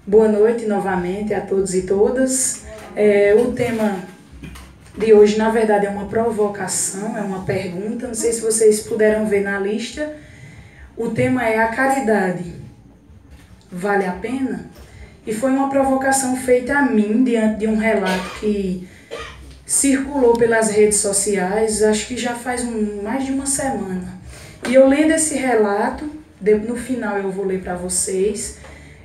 Boa noite novamente a todos e todas. O tema de hoje, na verdade, é uma provocação, é uma pergunta. Não sei se vocês puderam ver na lista. O tema é: a caridade vale a pena? E foi uma provocação feita a mim diante de um relato que circulou pelas redes sociais, acho que já faz mais de uma semana. E eu lendo esse relato, no final eu vou ler para vocês,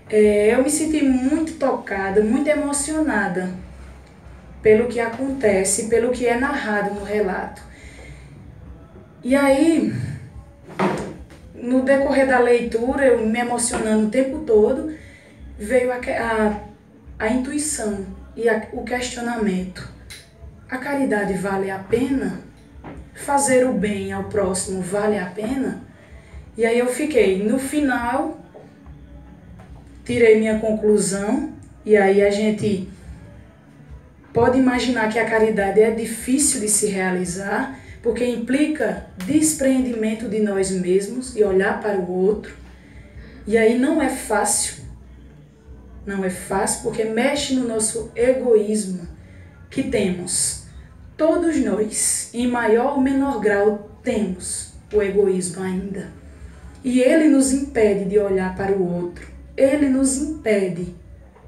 eu me senti muito tocada, muito emocionada pelo que acontece, pelo que é narrado no relato. E aí, no decorrer da leitura, eu me emocionando o tempo todo, veio a intuição e o questionamento. A caridade vale a pena? Fazer o bem ao próximo vale a pena? E aí eu fiquei, no final, tirei minha conclusão, e aí a gente pode imaginar que a caridade é difícil de se realizar, porque implica despreendimento de nós mesmos e olhar para o outro. E aí não é fácil porque mexe no nosso egoísmo que temos. Todos nós, em maior ou menor grau, temos o egoísmo ainda. E ele nos impede de olhar para o outro. Ele nos impede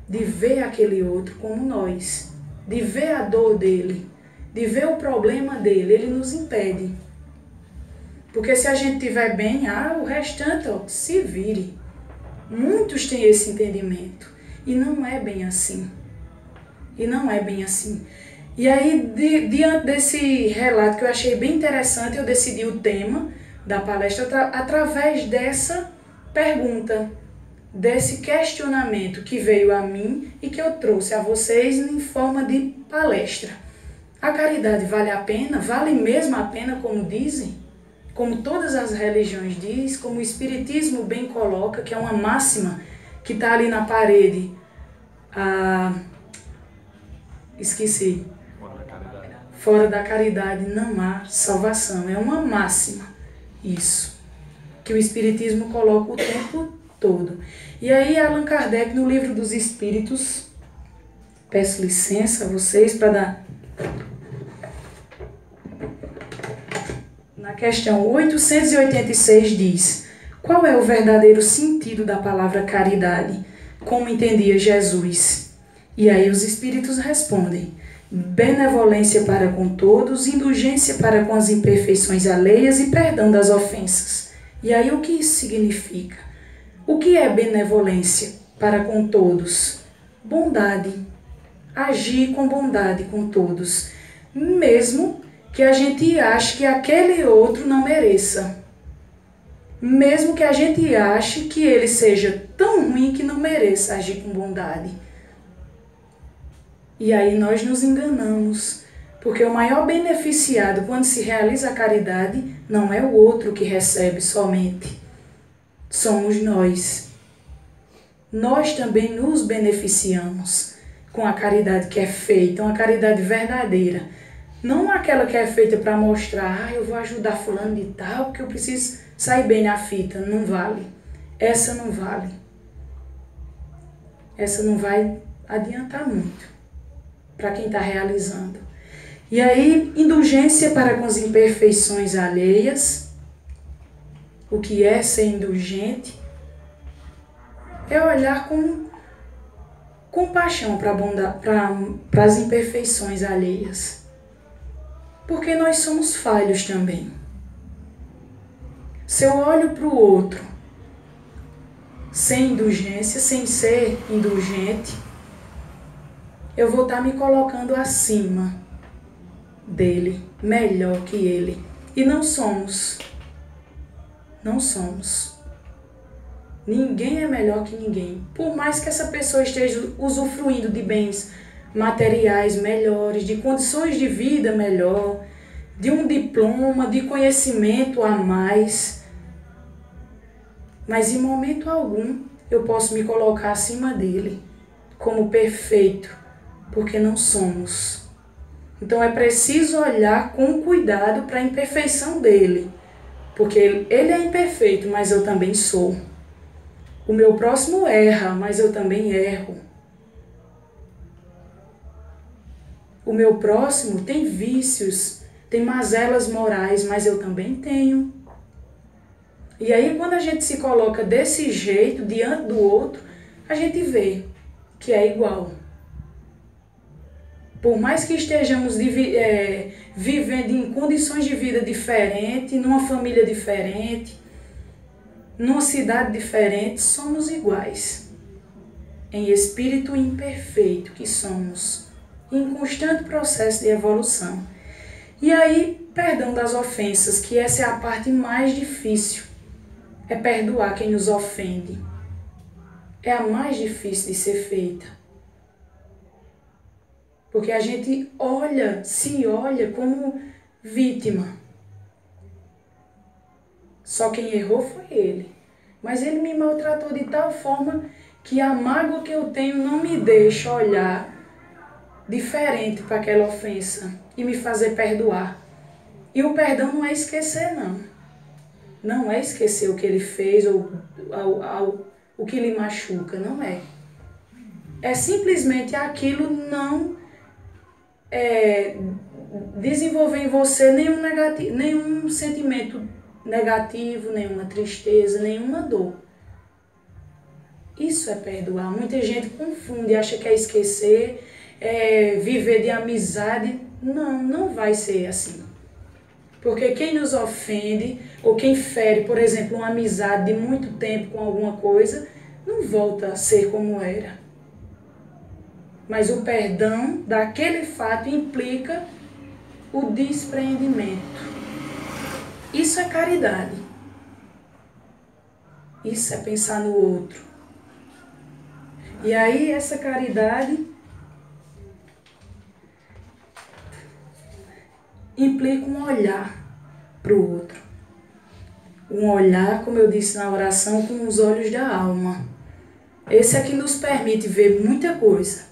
de ver aquele outro como nós, de ver a dor dele, de ver o problema dele. Ele nos impede. Porque se a gente estiver bem, o restante, se vire. Muitos têm esse entendimento. E não é bem assim. E aí, diante desse relato que eu achei bem interessante, eu decidi o tema da palestra através dessa pergunta, desse questionamento que veio a mim e que eu trouxe a vocês em forma de palestra. A caridade vale a pena? Vale mesmo a pena, como dizem? Como todas as religiões dizem, como o Espiritismo bem coloca, que é uma máxima que está ali na parede. Esqueci. Fora da caridade não há salvação. É uma máxima, isso, que o Espiritismo coloca o tempo todo. E aí Allan Kardec, no Livro dos Espíritos, peço licença a vocês para dar... Na questão 886 diz: qual é o verdadeiro sentido da palavra caridade, como entendia Jesus? E aí os Espíritos respondem: benevolência para com todos, indulgência para com as imperfeições alheias e perdão das ofensas. E aí o que isso significa? O que é benevolência para com todos? Bondade. Agir com bondade com todos, mesmo que a gente ache que aquele outro não mereça. Mesmo que a gente ache que ele seja tão ruim que não mereça agir com bondade. E aí nós nos enganamos, porque o maior beneficiado quando se realiza a caridade não é o outro que recebe somente, somos nós. Nós também nos beneficiamos com a caridade que é feita, uma caridade verdadeira. Não aquela que é feita para mostrar, eu vou ajudar fulano de tal, porque eu preciso sair bem na fita. Não vale. Essa não vale. Essa não vai adiantar muito para quem está realizando. E aí, indulgência para com as imperfeições alheias. O que é ser indulgente? É olhar com compaixão para as imperfeições alheias. Porque nós somos falhos também. Se eu olho para o outro sem indulgência, sem ser indulgente, eu vou estar me colocando acima dele, melhor que ele. E não somos. Não somos. Ninguém é melhor que ninguém. Por mais que essa pessoa esteja usufruindo de bens materiais melhores, de condições de vida melhor, de um diploma, de conhecimento a mais. Mas em momento algum eu posso me colocar acima dele como perfeito, porque não somos. Então é preciso olhar com cuidado para a imperfeição dele, porque ele é imperfeito, mas eu também sou. O meu próximo erra, mas eu também erro. O meu próximo tem vícios, tem mazelas morais, mas eu também tenho. E aí, quando a gente se coloca desse jeito, diante do outro, a gente vê que é igual. Por mais que estejamos vivendo em condições de vida diferentes, numa família diferente, numa cidade diferente, somos iguais. Em espírito imperfeito que somos, em constante processo de evolução. E aí, perdão das ofensas, que essa é a parte mais difícil. É perdoar quem nos ofende. É a mais difícil de ser feita. Porque a gente se olha como vítima. Só quem errou foi ele. Mas ele me maltratou de tal forma que a mágoa que eu tenho não me deixa olhar diferente para aquela ofensa e me fazer perdoar. E o perdão não é esquecer, não. Não é esquecer o que ele fez ou o que lhe machuca, não é. É simplesmente aquilo não desenvolver em você nenhum sentimento negativo, nenhuma tristeza, nenhuma dor. Isso é perdoar. Muita gente confunde, acha que é esquecer, viver de amizade. Não, não vai ser assim. Porque quem nos ofende, ou quem fere, por exemplo, uma amizade de muito tempo com alguma coisa, não volta a ser como era. Mas o perdão daquele fato implica o despreendimento. Isso é caridade. Isso é pensar no outro. E aí essa caridade implica um olhar para o outro. Um olhar, como eu disse na oração, com os olhos da alma. Esse é que nos permite ver muita coisa.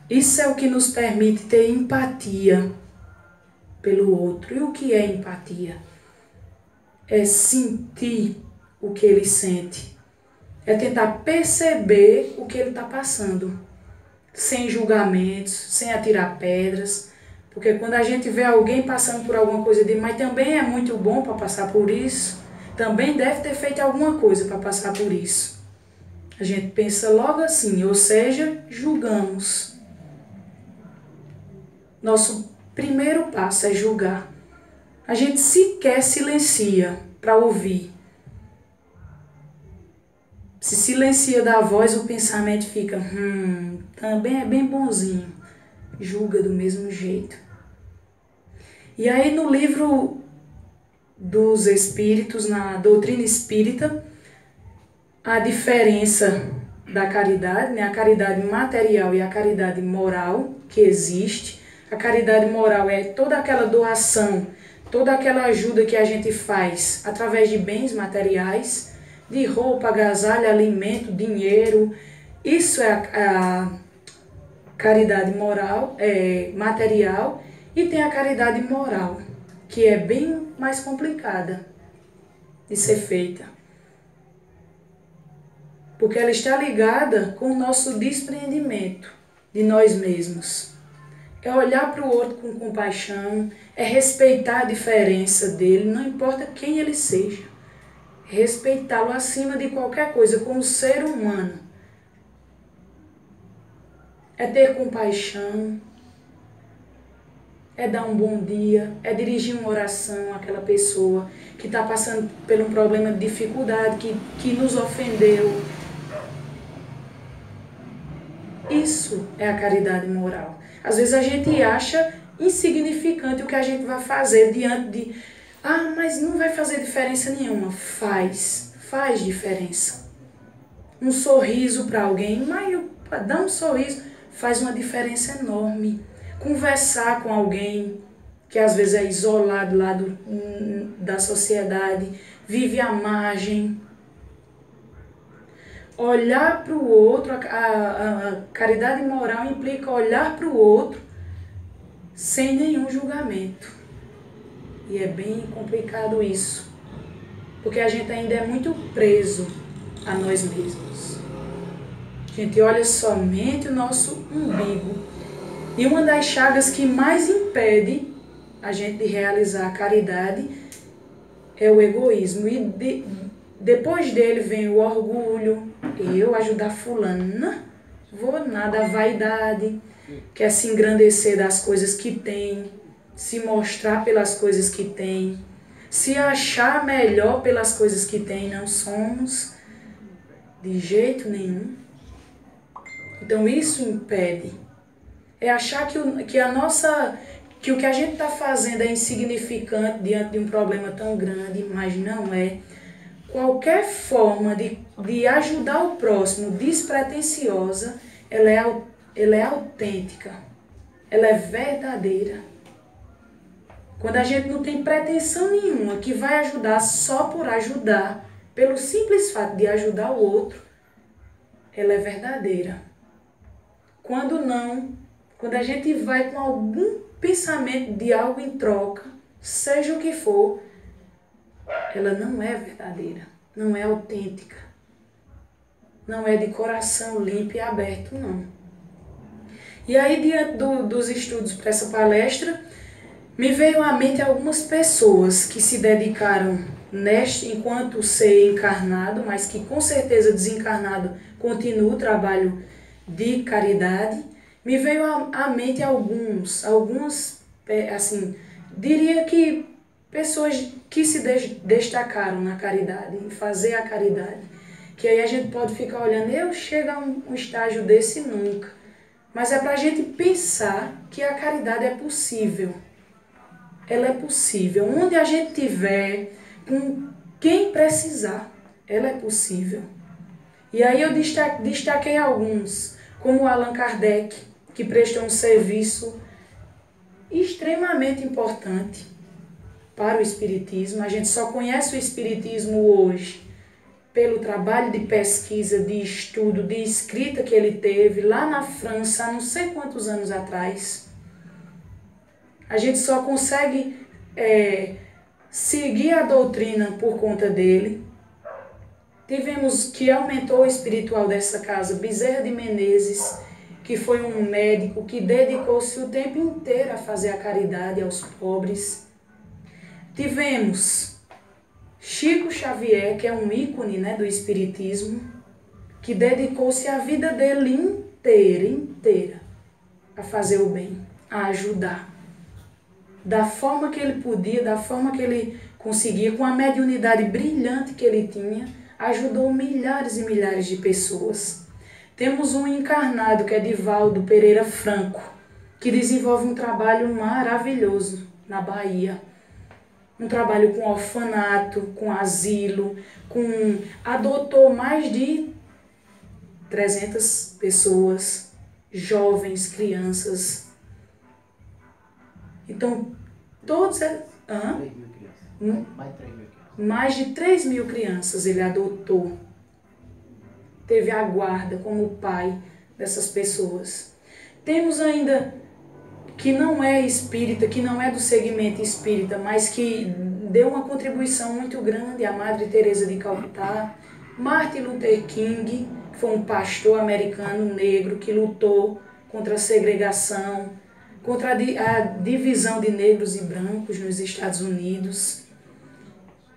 Isso é o que nos permite ter empatia pelo outro. E o que é empatia? É sentir o que ele sente. É tentar perceber o que ele está passando. Sem julgamentos, sem atirar pedras. Porque quando a gente vê alguém passando por alguma coisa mas também é muito bom para passar por isso, também deve ter feito alguma coisa para passar por isso. A gente pensa logo assim, ou seja, julgamos. Nosso primeiro passo é julgar. A gente sequer silencia para ouvir. Se silencia da voz, o pensamento fica, também é bem bonzinho. Julga do mesmo jeito. E aí no livro dos Espíritos, na doutrina espírita, a diferença da caridade, né? A caridade material e a caridade moral que existe. A caridade moral é toda aquela doação, toda aquela ajuda que a gente faz através de bens materiais, de roupa, agasalho, alimento, dinheiro. Isso é a caridade moral, material, e tem a caridade moral, que é bem mais complicada de ser feita. Porque ela está ligada com o nosso despreendimento de nós mesmos. É olhar para o outro com compaixão, é respeitar a diferença dele, não importa quem ele seja. Respeitá-lo acima de qualquer coisa, como ser humano. É ter compaixão, é dar um bom dia, é dirigir uma oração àquela pessoa que está passando por um problema de dificuldade, que nos ofendeu. Isso é a caridade moral. Às vezes a gente acha insignificante o que a gente vai fazer diante de... mas não vai fazer diferença nenhuma. Faz diferença. Um sorriso para alguém, dar um sorriso faz uma diferença enorme. Conversar com alguém que às vezes é isolado lá da sociedade, vive à margem. Olhar para o outro, a caridade moral implica olhar para o outro sem nenhum julgamento. E é bem complicado isso. porque a gente ainda é muito preso a nós mesmos. A gente olha somente o nosso umbigo. E uma das chagas que mais impede a gente de realizar a caridade é o egoísmo. E depois dele vem o orgulho, eu ajudar fulano, vou nada, a vaidade, quer se engrandecer das coisas que tem, se mostrar pelas coisas que tem, se achar melhor pelas coisas que tem. Não somos de jeito nenhum. Então isso impede. É achar que o que a gente está fazendo é insignificante diante de um problema tão grande, mas não é. Qualquer forma de ajudar o próximo despretensiosa, ela é autêntica, ela é verdadeira. Quando a gente não tem pretensão nenhuma que vai ajudar só por ajudar, pelo simples fato de ajudar o outro, ela é verdadeira. Quando não, quando a gente vai com algum pensamento de algo em troca, seja o que for, ela não é verdadeira, não é autêntica, não é de coração limpo e aberto, não. E aí, diante dos estudos para essa palestra, me veio à mente algumas pessoas que se dedicaram enquanto ser encarnado, mas que com certeza desencarnado continua o trabalho de caridade. Me veio à mente algumas, assim, diria que pessoas que se destacaram na caridade, em fazer a caridade. Que aí a gente pode ficar olhando, eu chego a um estágio desse nunca. Mas é para a gente pensar que a caridade é possível. Ela é possível. Onde a gente tiver, com quem precisar, ela é possível. E aí eu destaquei alguns, como Allan Kardec, que prestou um serviço extremamente importante para o Espiritismo. A gente só conhece o Espiritismo hoje pelo trabalho de pesquisa, de estudo, de escrita que ele teve lá na França há não sei quantos anos atrás. A gente só consegue seguir a doutrina por conta dele. Tivemos que aumentou o espiritual dessa casa, Bezerra de Menezes, que foi um médico que dedicou-se o tempo inteiro a fazer a caridade aos pobres. Tivemos Chico Xavier, que é um ícone, né, do espiritismo, que dedicou-se a vida dele inteira a fazer o bem, a ajudar. Da forma que ele podia, da forma que ele conseguia, com a mediunidade brilhante que ele tinha, ajudou milhares e milhares de pessoas. Temos um encarnado, que é Divaldo Pereira Franco, que desenvolve um trabalho maravilhoso na Bahia. Um trabalho com orfanato, com asilo, adotou mais de 300 pessoas, jovens, crianças. Então, todos... 3 mil crianças. Mais de 3 mil crianças ele adotou. Teve a guarda como pai dessas pessoas. Temos ainda, que não é espírita, que não é do segmento espírita, mas que deu uma contribuição muito grande, a Madre Teresa de Calcutá, Martin Luther King, que foi um pastor americano negro que lutou contra a segregação, contra a divisão de negros e brancos nos Estados Unidos.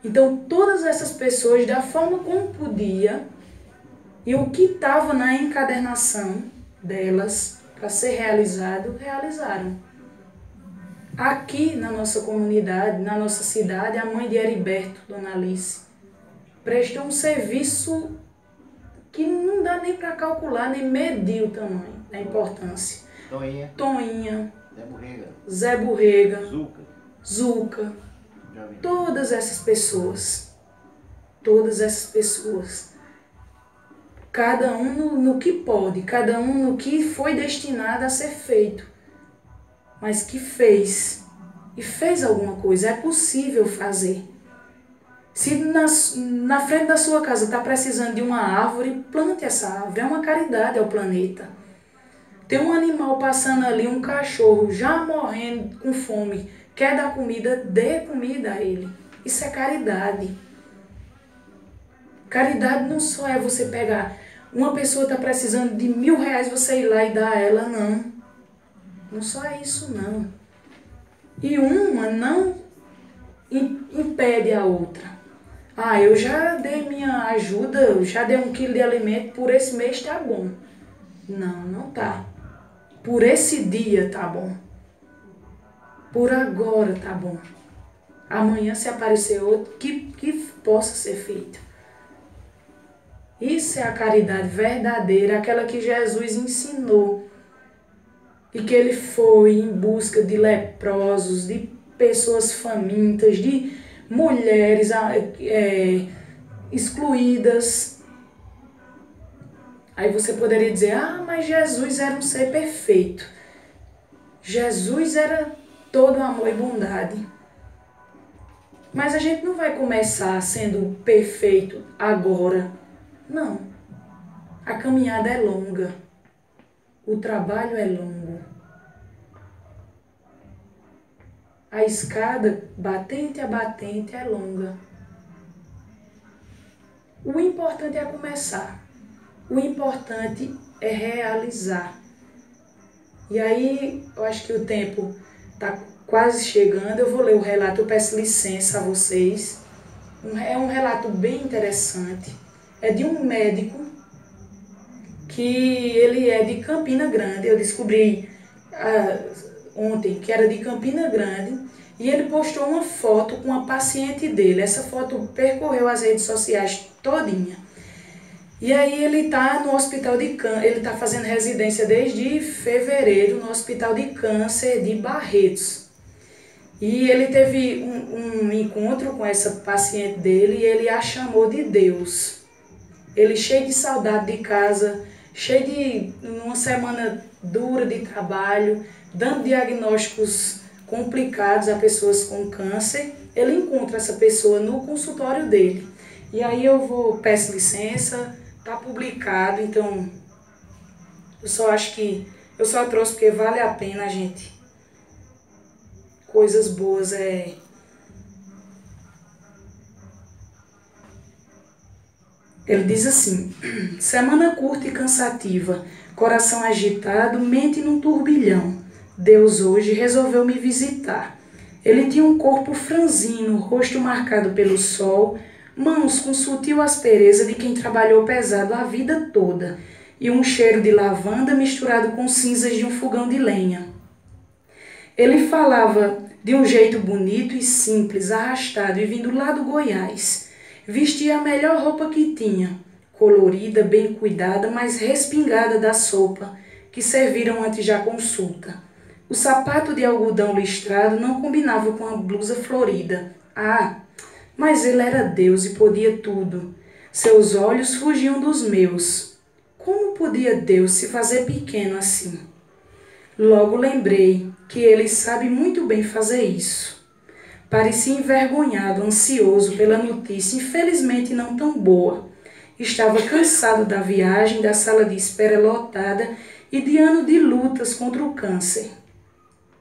Então, todas essas pessoas, da forma como podia, e o que estava na encadernação delas para ser realizado, realizaram. Aqui na nossa comunidade, na nossa cidade, a mãe de Heriberto, Dona Alice, prestou um serviço que não dá nem para calcular, nem medir o tamanho, a importância. Toinha, Zé Burrega, Zuca, todas essas pessoas, cada um no que pode, cada um no que foi destinado a ser feito, mas que fez, e fez alguma coisa. É possível fazer. Se na frente da sua casa está precisando de uma árvore, plante essa árvore, é uma caridade ao planeta. Tem um animal passando ali, um cachorro já morrendo com fome, quer dar comida, dê comida a ele. Isso é caridade. Caridade não só é você pegar, uma pessoa está precisando de R$1.000, você ir lá e dar a ela, não. Não só é isso, não. E uma não impede a outra. Ah, eu já dei minha ajuda, eu já dei 1 quilo de alimento, por esse mês tá bom. Não, não tá. Por esse dia tá bom. Por agora tá bom. Amanhã, se aparecer outro, que possa ser feito. Isso é a caridade verdadeira, aquela que Jesus ensinou. E que ele foi em busca de leprosos, de pessoas famintas, de mulheres excluídas. Aí você poderia dizer, mas Jesus era um ser perfeito. Jesus era todo amor e bondade. Mas a gente não vai começar sendo perfeito agora. Não. A caminhada é longa. O trabalho é longo. A escada, batente a batente, é longa. O importante é começar. O importante é realizar. E aí, eu acho que o tempo está quase chegando. Eu vou ler o relato, eu peço licença a vocês. É um relato bem interessante. É de um médico que ele é de Campina Grande. Eu descobri ontem que era de Campina Grande. E ele postou uma foto com a paciente dele. Essa foto percorreu as redes sociais todinha. E aí ele está no hospital de câncer, ele está fazendo residência desde fevereiro no hospital de câncer de Barretos. E ele teve um encontro com essa paciente dele e ele a chamou de Deus. Ele cheio de saudade de casa, cheio de uma semana dura de trabalho, dando diagnósticos complicados a pessoas com câncer. Ele encontra essa pessoa no consultório dele. E aí peço licença. Está publicado, então eu só trouxe porque vale a pena, gente. Coisas boas Ele diz assim: semana curta e cansativa, coração agitado, mente num turbilhão. Deus hoje resolveu me visitar. Ele tinha um corpo franzino, rosto marcado pelo sol, mãos com sutil aspereza de quem trabalhou pesado a vida toda, e um cheiro de lavanda misturado com cinzas de um fogão de lenha. Ele falava de um jeito bonito e simples, arrastado e vindo lá do Goiás. Vestia a melhor roupa que tinha, colorida, bem cuidada, mas respingada da sopa, que serviram antes da consulta. O sapato de algodão listrado não combinava com a blusa florida. Mas ele era Deus e podia tudo. Seus olhos fugiam dos meus. Como podia Deus se fazer pequeno assim? Logo lembrei que ele sabe muito bem fazer isso. Parecia envergonhado, ansioso pela notícia, infelizmente não tão boa. Estava cansado da viagem, da sala de espera lotada e de ano de lutas contra o câncer.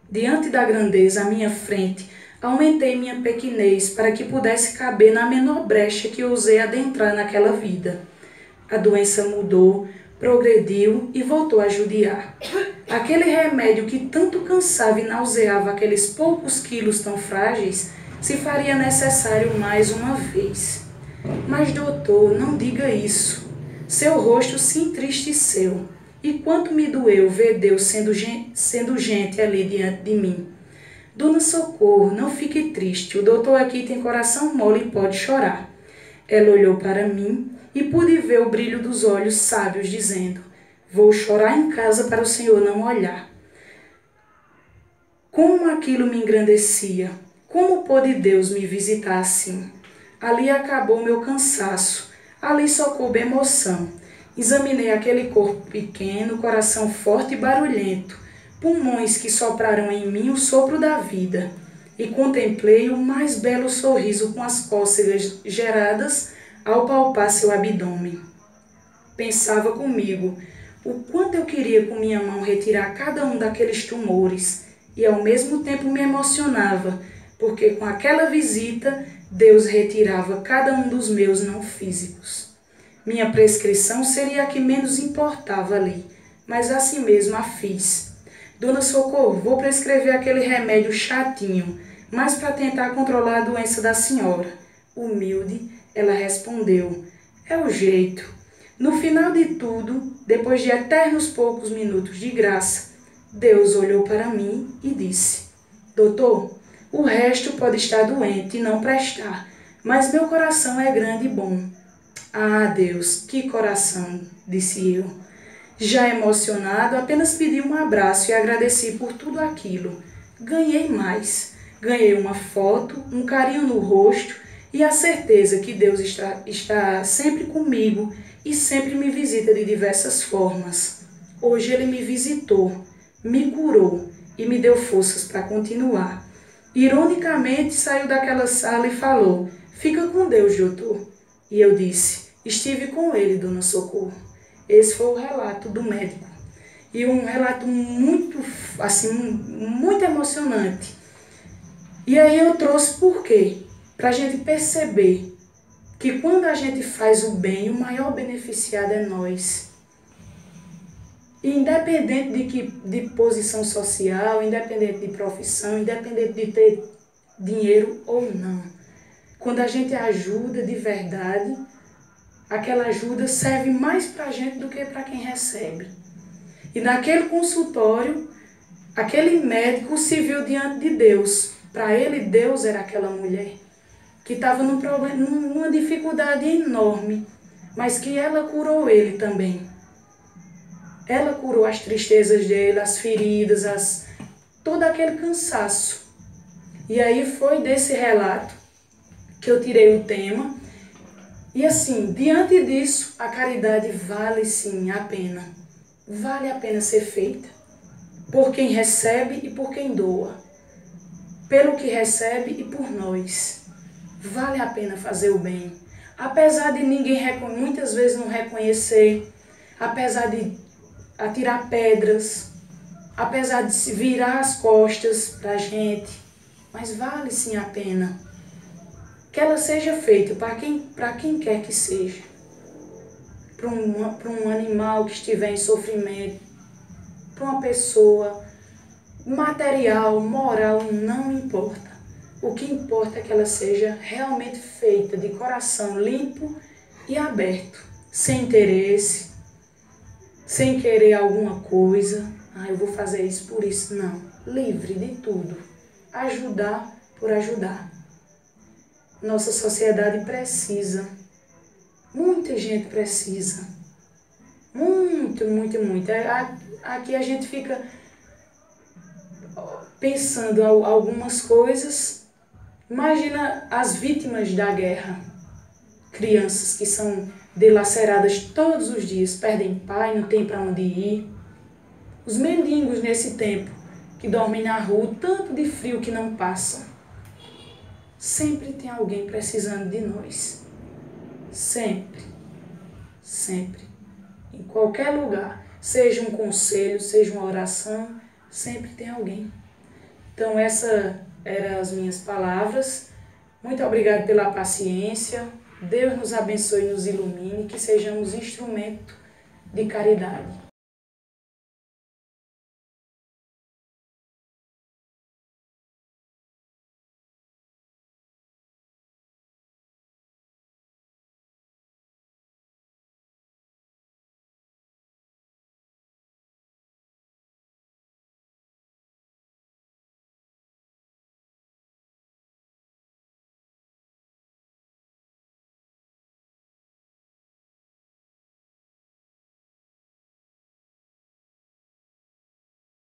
Diante da grandeza à minha frente, aumentei minha pequenez para que pudesse caber na menor brecha que ousei adentrar naquela vida. A doença mudou, progrediu e voltou a judiar. Aquele remédio que tanto cansava e nauseava aqueles poucos quilos tão frágeis, se faria necessário mais uma vez. Mas, doutor, não diga isso. Seu rosto se entristeceu. E quanto me doeu ver Deus sendo gente ali diante de mim. Dona Socorro, não fique triste, o doutor aqui tem coração mole e pode chorar. Ela olhou para mim e pude ver o brilho dos olhos sábios dizendo, vou chorar em casa para o senhor não olhar. Como aquilo me engrandecia, como pôde Deus me visitar assim? Ali acabou meu cansaço, ali só coube emoção. Examinei aquele corpo pequeno, coração forte e barulhento, pulmões que sopraram em mim o sopro da vida, e contemplei o mais belo sorriso com as cócegas geradas ao palpar seu abdômen. Pensava comigo o quanto eu queria com minha mão retirar cada um daqueles tumores, e ao mesmo tempo me emocionava porque com aquela visita Deus retirava cada um dos meus não físicos. Minha prescrição seria a que menos importava ali, mas assim mesmo a fiz. Dona Socorro, vou prescrever aquele remédio chatinho, mas para tentar controlar a doença da senhora. Humilde, ela respondeu, é o jeito. No final de tudo, depois de eternos poucos minutos de graça, Deus olhou para mim e disse, doutor, o resto pode estar doente e não prestar, mas meu coração é grande e bom. Ah, Deus, que coração, disse eu. Já emocionado, apenas pedi um abraço e agradeci por tudo aquilo. Ganhei mais. Ganhei uma foto, um carinho no rosto e a certeza que Deus está sempre comigo e sempre me visita de diversas formas. Hoje Ele me visitou, me curou e me deu forças para continuar. Ironicamente, saiu daquela sala e falou, fica com Deus, doutor. E eu disse, estive com ele, Dona Socorro. Esse foi o relato do médico. E um relato muito emocionante. E aí eu trouxe por quê? Para a gente perceber que quando a gente faz o bem, o maior beneficiado é nós. Independente de posição social, independente de profissão, independente de ter dinheiro ou não. Quando a gente ajuda de verdade, aquela ajuda serve mais para a gente do que para quem recebe. E naquele consultório, aquele médico se viu diante de Deus. Para ele, Deus era aquela mulher que estava numa dificuldade enorme, mas que ela curou ele também. Ela curou as tristezas dele, as feridas, todo aquele cansaço. E aí foi desse relato que eu tirei o tema. E assim, diante disso, a caridade vale sim a pena. Vale a pena ser feita. Por quem recebe e por quem doa. Pelo que recebe e por nós. Vale a pena fazer o bem. Apesar de ninguém muitas vezes não reconhecer, apesar de atirar pedras, apesar de se virar as costas para a gente, mas vale sim a pena. Que ela seja feita para quem quer que seja. Para um animal que estiver em sofrimento, para uma pessoa, material, moral, não importa. O que importa é que ela seja realmente feita de coração limpo e aberto, sem interesse, sem querer alguma coisa. Ah, eu vou fazer isso por isso. Não, livre de tudo. Ajudar por ajudar. Nossa sociedade precisa. Muita gente precisa. Muito, muito, muito. Aqui a gente fica pensando algumas coisas. Imagina as vítimas da guerra. Crianças que são dilaceradas todos os dias, perdem pai, não tem para onde ir. Os mendigos nesse tempo, que dormem na rua, tanto de frio que não passam. Sempre tem alguém precisando de nós. Sempre. Sempre. Em qualquer lugar. Seja um conselho, seja uma oração, sempre tem alguém. Então essas eram as minhas palavras. Muito obrigada pela paciência. Deus nos abençoe e nos ilumine, que sejamos instrumento de caridade.